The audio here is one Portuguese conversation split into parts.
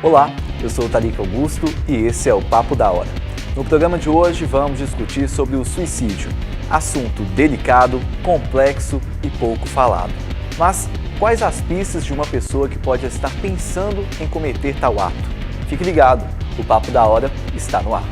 Olá, eu sou o Tariq Augusto e esse é o Papo da Hora. No programa de hoje vamos discutir sobre o suicídio, assunto delicado, complexo e pouco falado. Mas quais as pistas de uma pessoa que pode estar pensando em cometer tal ato? Fique ligado, o Papo da Hora está no ar.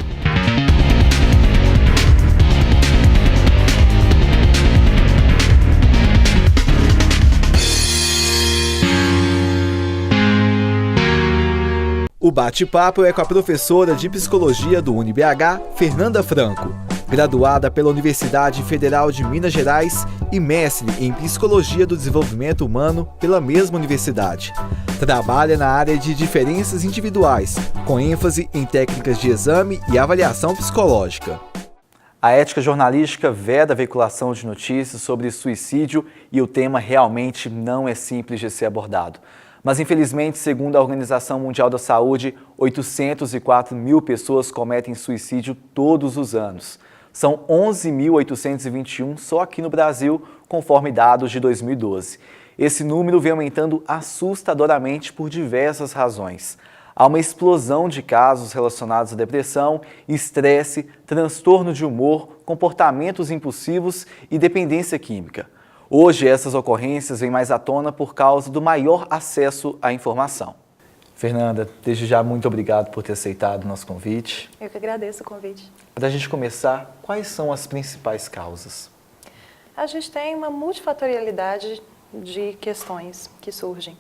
O bate-papo é com a professora de Psicologia do UniBH, Fernanda Franco, graduada pela Universidade Federal de Minas Gerais e mestre em Psicologia do Desenvolvimento Humano pela mesma universidade. Trabalha na área de diferenças individuais, com ênfase em técnicas de exame e avaliação psicológica. A ética jornalística veda a veiculação de notícias sobre suicídio e o tema realmente não é simples de ser abordado. Mas, infelizmente, segundo a Organização Mundial da Saúde, 804 mil pessoas cometem suicídio todos os anos. São 11.821 só aqui no Brasil, conforme dados de 2012. Esse número vem aumentando assustadoramente por diversas razões. Há uma explosão de casos relacionados à depressão, estresse, transtorno de humor, comportamentos impulsivos e dependência química. Hoje, essas ocorrências vêm mais à tona por causa do maior acesso à informação. Fernanda, desde já, muito obrigado por ter aceitado o nosso convite. Eu que agradeço o convite. Para a gente começar, quais são as principais causas? A gente tem uma multifatorialidade de questões que surgem.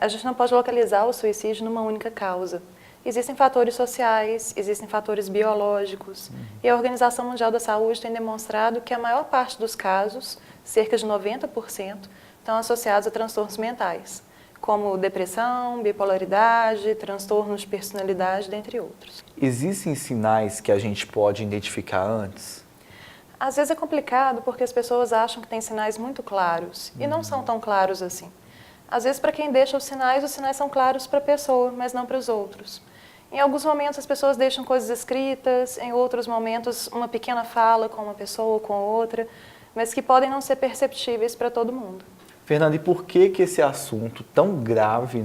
A gente não pode localizar o suicídio numa única causa. Existem fatores sociais, existem fatores biológicos, e a Organização Mundial da Saúde tem demonstrado que a maior parte dos casos, cerca de 90%, estão associados a transtornos mentais, como depressão, bipolaridade, transtornos de personalidade, dentre outros. Existem sinais que a gente pode identificar antes? Às vezes é complicado porque as pessoas acham que tem sinais muito claros, e não são tão claros assim. Às vezes, para quem deixa os sinais são claros para a pessoa, mas não para os outros. Em alguns momentos as pessoas deixam coisas escritas, em outros momentos uma pequena fala com uma pessoa ou com outra, mas que podem não ser perceptíveis para todo mundo. Fernanda, e por que esse assunto tão grave,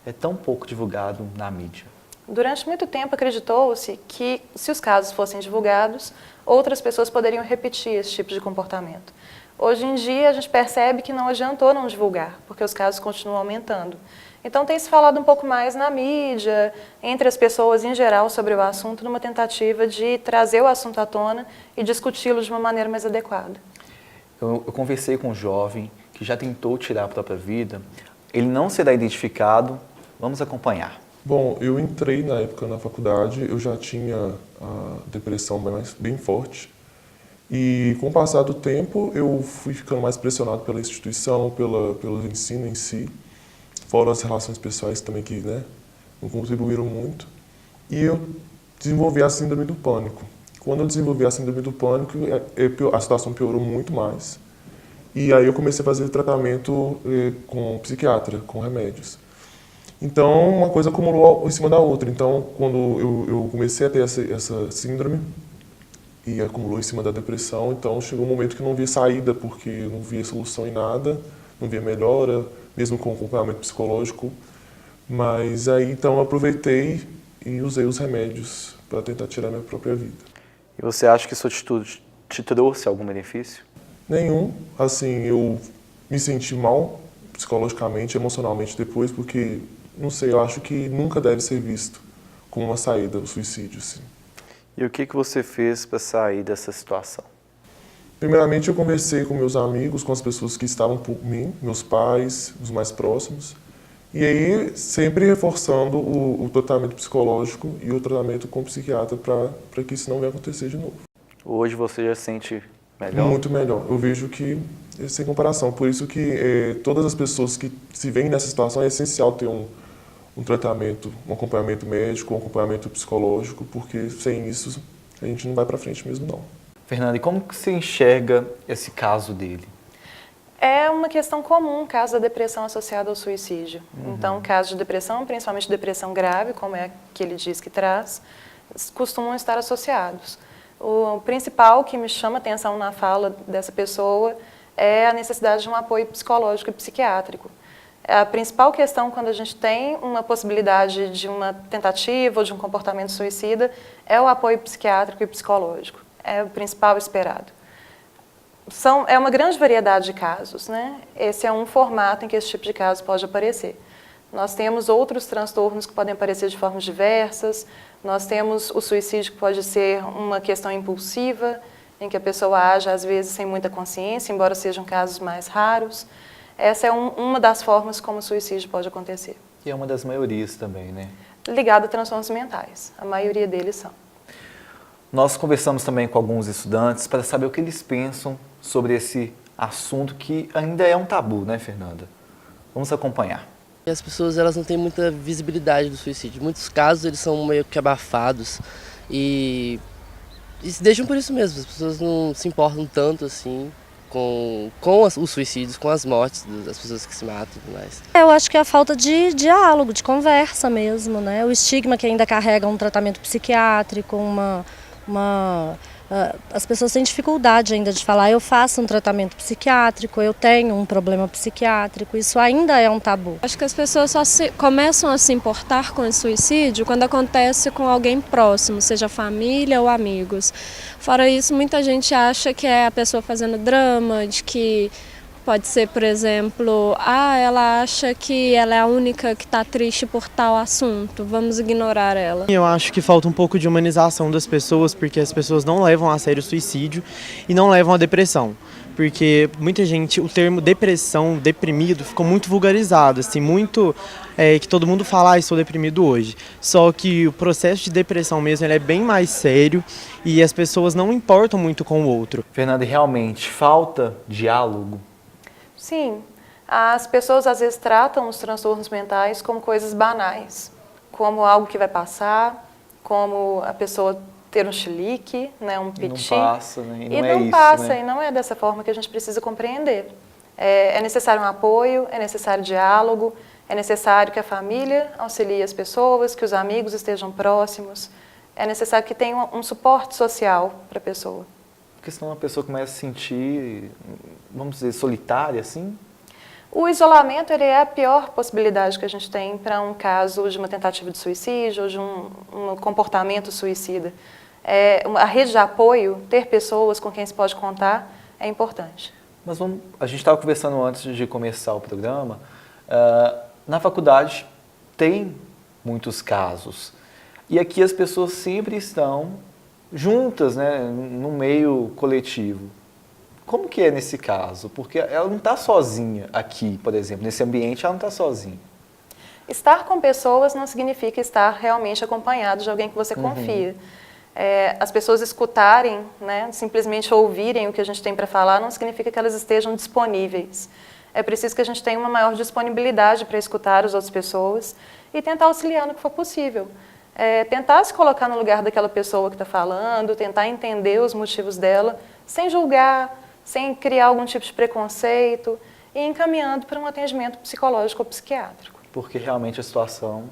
é tão pouco divulgado na mídia? Durante muito tempo acreditou-se que, se os casos fossem divulgados, outras pessoas poderiam repetir esse tipo de comportamento. Hoje em dia a gente percebe que não adiantou não divulgar, porque os casos continuam aumentando. Então tem se falado um pouco mais na mídia, entre as pessoas em geral sobre o assunto, numa tentativa de trazer o assunto à tona e discuti-lo de uma maneira mais adequada. Eu conversei com um jovem que já tentou tirar a própria vida, ele não será identificado, vamos acompanhar. Bom, eu entrei na época na faculdade, eu já tinha a depressão bem forte. E com o passar do tempo, eu fui ficando mais pressionado pela instituição, pelo ensino em si, fora as relações pessoais também que não contribuíram muito. E eu desenvolvi a síndrome do pânico. Quando eu desenvolvi a síndrome do pânico, a situação piorou muito mais. E aí eu comecei a fazer tratamento com um psiquiatra, com remédios. Então, uma coisa acumulou em cima da outra. Então, quando eu comecei a ter essa síndrome, e acumulou em cima da depressão, então chegou um momento que não via saída, porque eu não via solução em nada, não via melhora, mesmo com acompanhamento psicológico. Mas aí, então, eu aproveitei e usei os remédios para tentar tirar minha própria vida. E você acha que sua atitude te trouxe algum benefício? Nenhum. Assim, eu me senti mal psicologicamente, emocionalmente depois, porque, não sei, eu acho que nunca deve ser visto como uma saída, o suicídio, assim. E o que você fez para sair dessa situação? Primeiramente, eu conversei com meus amigos, com as pessoas que estavam por mim, meus pais, os mais próximos. E aí, sempre reforçando o tratamento psicológico e o tratamento com o psiquiatra para que isso não venha acontecer de novo. Hoje você já sente melhor? Muito melhor. Eu vejo que é sem comparação. Por isso que todas as pessoas que se veem nessa situação é essencial ter um tratamento, um acompanhamento médico, um acompanhamento psicológico, porque sem isso a gente não vai para frente mesmo não. Fernanda, e como que você enxerga esse caso dele? É uma questão comum, caso da depressão associada ao suicídio. Então, casos de depressão, principalmente depressão grave, como é que ele diz que traz, costumam estar associados. O principal que me chama a atenção na fala dessa pessoa é a necessidade de um apoio psicológico e psiquiátrico. A principal questão quando a gente tem uma possibilidade de uma tentativa ou de um comportamento suicida é o apoio psiquiátrico e psicológico. É o principal esperado. É uma grande variedade de casos, né? Esse é um formato em que esse tipo de caso pode aparecer. Nós temos outros transtornos que podem aparecer de formas diversas. Nós temos o suicídio que pode ser uma questão impulsiva, em que a pessoa age às vezes sem muita consciência, embora sejam casos mais raros. Essa é uma das formas como o suicídio pode acontecer. E é uma das maiorias também, né? Ligado a transtornos mentais. A maioria deles são. Nós conversamos também com alguns estudantes para saber o que eles pensam sobre esse assunto que ainda é um tabu, né, Fernanda? Vamos acompanhar. As pessoas elas não têm muita visibilidade do suicídio. Em muitos casos eles são meio que abafados e se deixam por isso mesmo. As pessoas não se importam tanto assim com os suicídios, com as mortes das pessoas que se matam e tudo mais. Eu acho que é a falta de diálogo, de conversa mesmo, né? O estigma que ainda carrega um tratamento psiquiátrico, as pessoas têm dificuldade ainda de falar, eu faço um tratamento psiquiátrico, eu tenho um problema psiquiátrico, isso ainda é um tabu. Acho que as pessoas só começam a se importar com o suicídio quando acontece com alguém próximo, seja família ou amigos. Fora isso, muita gente acha que é a pessoa fazendo drama, de que pode ser, por exemplo, ela acha que ela é a única que está triste por tal assunto, vamos ignorar ela. Eu acho que falta um pouco de humanização das pessoas, porque as pessoas não levam a sério o suicídio e não levam a depressão. Porque muita gente, o termo depressão, deprimido, ficou muito vulgarizado, assim, muito que todo mundo fala, estou deprimido hoje. Só que o processo de depressão mesmo ele é bem mais sério e as pessoas não importam muito com o outro. Fernanda, realmente falta diálogo? Sim, as pessoas às vezes tratam os transtornos mentais como coisas banais, como algo que vai passar, como a pessoa ter um chilique, né, um piti. E não passa, né? E não passa, e não é dessa forma que a gente precisa compreender. É necessário um apoio, é necessário diálogo, é necessário que a família auxilie as pessoas, que os amigos estejam próximos, é necessário que tenha um suporte social para a pessoa. Porque senão a pessoa começa a se sentir, vamos dizer, solitária, assim? O isolamento ele é a pior possibilidade que a gente tem para um caso de uma tentativa de suicídio ou de um comportamento suicida. A rede de apoio, ter pessoas com quem se pode contar, é importante. Mas a gente estava conversando antes de começar o programa, na faculdade tem muitos casos. E aqui as pessoas sempre estão juntas, né, no meio coletivo. Como que é nesse caso? Porque ela não está sozinha aqui, por exemplo, nesse ambiente ela não está sozinha. Estar com pessoas não significa estar realmente acompanhado de alguém que você confia. As pessoas escutarem, né, simplesmente ouvirem o que a gente tem para falar, não significa que elas estejam disponíveis. É preciso que a gente tenha uma maior disponibilidade para escutar as outras pessoas e tentar auxiliar no que for possível. Tentar se colocar no lugar daquela pessoa que está falando, tentar entender os motivos dela, sem julgar, sem criar algum tipo de preconceito e encaminhando para um atendimento psicológico ou psiquiátrico. Porque realmente a situação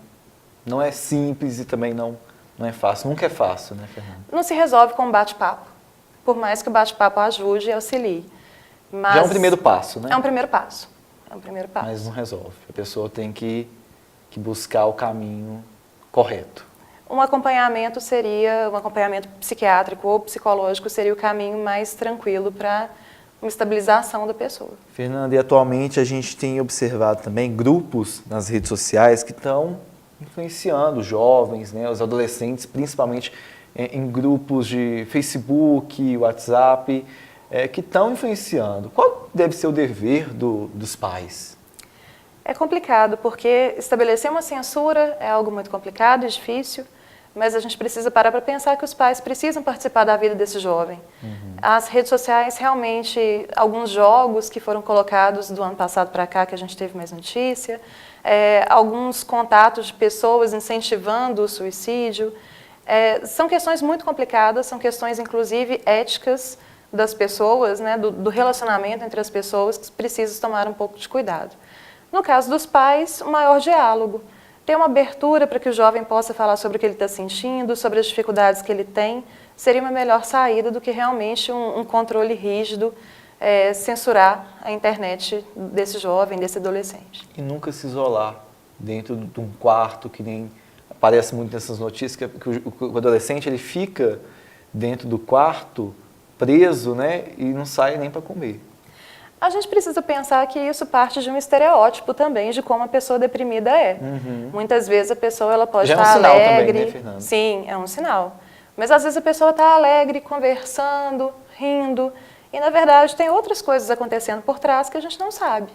não é simples e também não é fácil. Nunca é fácil, né, Fernanda? Não se resolve com um bate-papo, por mais que o bate-papo ajude e auxilie. Mas já é um primeiro passo, né? É um primeiro passo. É um primeiro passo. Mas não resolve. A pessoa tem que buscar o caminho correto. Um acompanhamento psiquiátrico ou psicológico seria o caminho mais tranquilo para uma estabilização da pessoa. Fernanda, e atualmente a gente tem observado também grupos nas redes sociais que estão influenciando os jovens, né, os adolescentes, principalmente em grupos de Facebook, WhatsApp, que estão influenciando. Qual deve ser o dever dos pais? É complicado, porque estabelecer uma censura é algo muito complicado e difícil, mas a gente precisa parar para pensar que os pais precisam participar da vida desse jovem. As redes sociais, realmente, alguns jogos que foram colocados do ano passado para cá, que a gente teve mais notícia, alguns contatos de pessoas incentivando o suicídio, são questões muito complicadas, são questões, inclusive, éticas das pessoas, né, do relacionamento entre as pessoas, que precisam tomar um pouco de cuidado. No caso dos pais, um maior diálogo. Ter uma abertura para que o jovem possa falar sobre o que ele está sentindo, sobre as dificuldades que ele tem, seria uma melhor saída do que realmente um controle rígido censurar a internet desse jovem, desse adolescente. E nunca se isolar dentro de um quarto, que nem aparece muito nessas notícias, que o adolescente ele fica dentro do quarto, preso, né, e não sai nem para comer. A gente precisa pensar que isso parte de um estereótipo também de como a pessoa deprimida é. Muitas vezes a pessoa ela pode estar alegre. Já é um sinal também, né, Fernanda? Sim, é um sinal. Mas às vezes a pessoa está alegre, conversando, rindo, e na verdade tem outras coisas acontecendo por trás que a gente não sabe.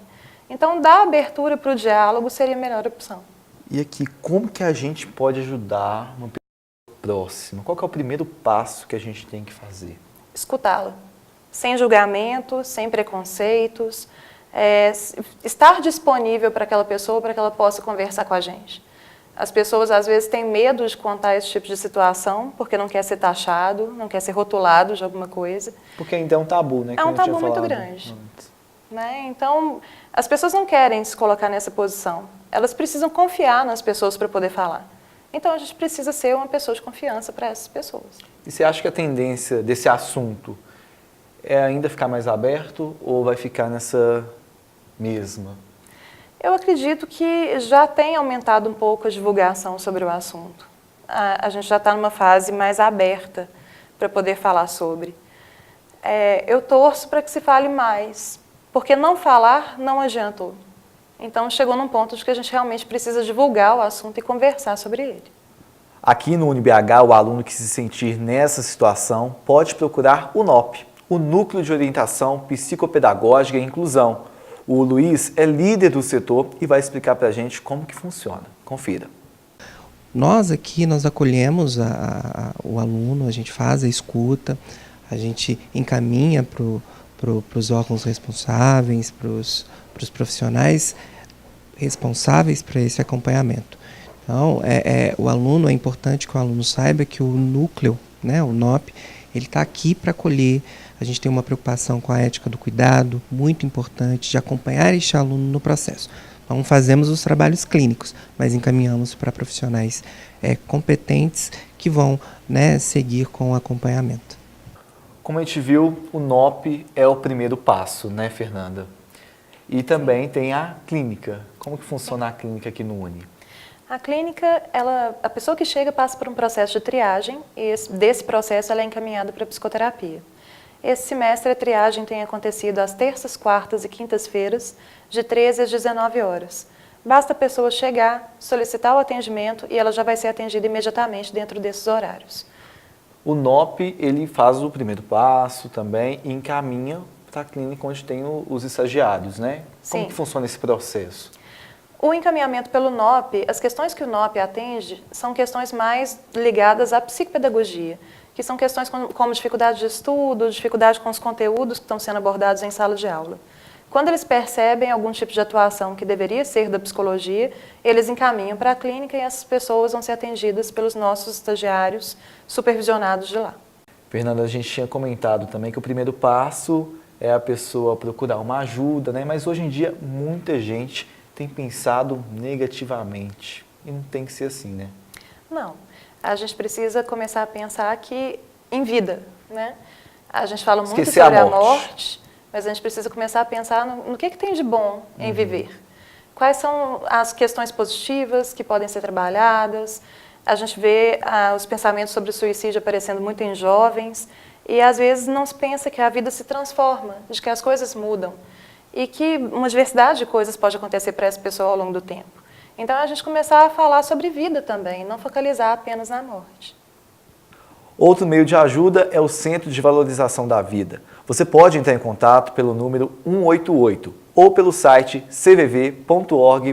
Então, dar abertura para o diálogo seria a melhor opção. E aqui, como que a gente pode ajudar uma pessoa próxima? Qual que é o primeiro passo que a gente tem que fazer? Escutá-la, sem julgamento, sem preconceitos, estar disponível para aquela pessoa, para que ela possa conversar com a gente. As pessoas, às vezes, têm medo de contar esse tipo de situação, porque não quer ser taxado, não quer ser rotulado de alguma coisa. Porque ainda é um tabu, né? É um tabu muito grande. Né? Então, as pessoas não querem se colocar nessa posição. Elas precisam confiar nas pessoas para poder falar. Então, a gente precisa ser uma pessoa de confiança para essas pessoas. E você acha que a tendência desse assunto é ainda ficar mais aberto ou vai ficar nessa mesma? Eu acredito que já tem aumentado um pouco a divulgação sobre o assunto. A gente já está numa fase mais aberta para poder falar sobre. Eu torço para que se fale mais, porque não falar não adiantou. Então, chegou num ponto de que a gente realmente precisa divulgar o assunto e conversar sobre ele. Aqui no UniBH, o aluno que se sentir nessa situação pode procurar o NOP, o Núcleo de Orientação Psicopedagógica e Inclusão. O Luiz é líder do setor e vai explicar para a gente como que funciona. Confira. Nós aqui, nós acolhemos o aluno, a gente faz a escuta, a gente encaminha para os órgãos responsáveis, para os profissionais responsáveis para esse acompanhamento. Então, o aluno, é importante que o aluno saiba que o núcleo, né, o NOP, ele está aqui para acolher. A gente tem uma preocupação com a ética do cuidado, muito importante, de acompanhar este aluno no processo. Não fazemos os trabalhos clínicos, mas encaminhamos para profissionais competentes que vão, né, seguir com o acompanhamento. Como a gente viu, o NOP é o primeiro passo, né, Fernanda? E também tem a clínica. Como que funciona a clínica aqui no Uni? A clínica, a pessoa que chega passa por um processo de triagem e desse processo ela é encaminhada para a psicoterapia. Esse semestre a triagem tem acontecido às terças, quartas e quintas-feiras, de 13 às 19 horas. Basta a pessoa chegar, solicitar o atendimento e ela já vai ser atendida imediatamente dentro desses horários. O NOP, ele faz o primeiro passo também e encaminha para a clínica onde tem os estagiários, né? Como que funciona esse processo? O encaminhamento pelo NOP, as questões que o NOP atende são questões mais ligadas à psicopedagogia, que são questões como dificuldade de estudo, dificuldade com os conteúdos que estão sendo abordados em sala de aula. Quando eles percebem algum tipo de atuação que deveria ser da psicologia, eles encaminham para a clínica e essas pessoas vão ser atendidas pelos nossos estagiários supervisionados de lá. Fernanda, a gente tinha comentado também que o primeiro passo é a pessoa procurar uma ajuda, né? Mas hoje em dia muita gente tem pensado negativamente e não tem que ser assim, né? Não. A gente precisa começar a pensar que em vida, né? A gente fala muito Esquecer sobre a morte, mas a gente precisa começar a pensar no que tem de bom em viver. Quais são as questões positivas que podem ser trabalhadas. A gente vê os pensamentos sobre o suicídio aparecendo muito em jovens e às vezes não se pensa que a vida se transforma, de que as coisas mudam e que uma diversidade de coisas pode acontecer para essa pessoa ao longo do tempo. Então, a gente começar a falar sobre vida também, não focalizar apenas na morte. Outro meio de ajuda é o Centro de Valorização da Vida. Você pode entrar em contato pelo número 188 ou pelo site cvv.org.br.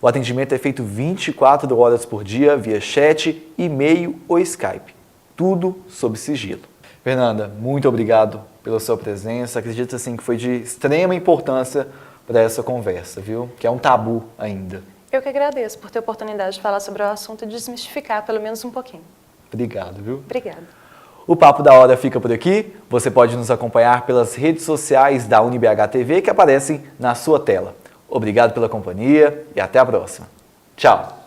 O atendimento é feito 24 horas por dia via chat, e-mail ou Skype. Tudo sob sigilo. Fernanda, muito obrigado pela sua presença. Acredito assim que foi de extrema importância para essa conversa, viu? Que é um tabu ainda. Eu que agradeço por ter a oportunidade de falar sobre o assunto e desmistificar pelo menos um pouquinho. Obrigado, viu? Obrigada. O Papo da Hora fica por aqui. Você pode nos acompanhar pelas redes sociais da UniBH TV que aparecem na sua tela. Obrigado pela companhia e até a próxima. Tchau!